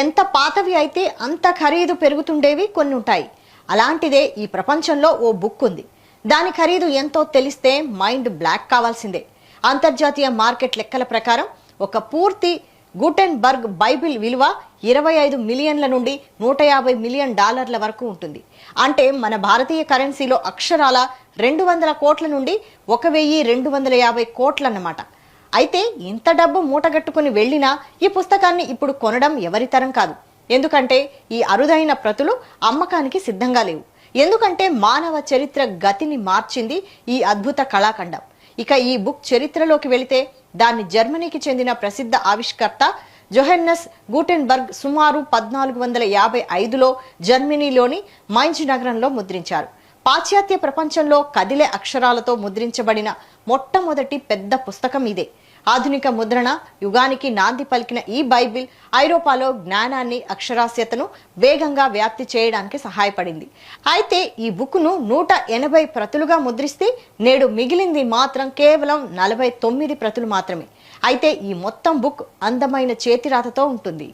ఎంత పాతవి అయితే అంత ఖరీదు పెరుగుతుండేవి కొన్ని ఉంటాయి. అలాంటిదే ఈ ప్రపంచంలో ఓ బుక్ ఉంది. దాని ఖరీదు ఎంతో తెలిస్తే మైండ్ బ్లాక్ కావాల్సిందే. అంతర్జాతీయ మార్కెట్ లెక్కల ప్రకారం ఒక పూర్తి గుటెన్బర్గ్ బైబిల్ విలువ 25 మిలియన్ల నుండి 150 మిలియన్ డాలర్ల వరకు ఉంటుంది. అంటే మన భారతీయ కరెన్సీలో అక్షరాల 200 కోట్ల నుండి 1250 కోట్లన్నమాట. అయితే ఇంత డబ్బు మూటగట్టుకుని వెళ్ళినా ఈ పుస్తకాన్ని ఇప్పుడు కొనడం ఎవరి తరం కాదు. ఎందుకంటే ఈ అరుదైన ప్రతులు అమ్మకానికి సిద్ధంగా లేవు. ఎందుకంటే మానవ చరిత్ర గతిని మార్చింది ఈ అద్భుత కళాఖండం. ఇక ఈ బుక్ చరిత్రలోకి వెళితే దాన్ని జర్మనీకి చెందిన ప్రసిద్ధ ఆవిష్కర్త జోహెన్నెస్ గుటెన్బర్గ్ సుమారు 1455లో జర్మనీలోని మైన్స్ నగరంలో ముద్రించారు. పాశ్చాత్య ప్రపంచంలో కదిలే అక్షరాలతో ముద్రించబడిన మొట్టమొదటి పెద్ద పుస్తకం ఇదే. ఆధునిక ముద్రణ యుగానికి నాంది పలికిన ఈ బైబిల్ ఐరోపాలో జ్ఞానాన్ని, అక్షరాస్యతను వేగంగా వ్యాప్తి చేయడానికి సహాయపడింది. అయితే ఈ బుక్ను 180 ప్రతులుగా ముద్రిస్తే నేడు మిగిలింది మాత్రం కేవలం 49 ప్రతులు మాత్రమే. అయితే ఈ మొత్తం బుక్ అందమైన చేతిరాతతో ఉంటుంది.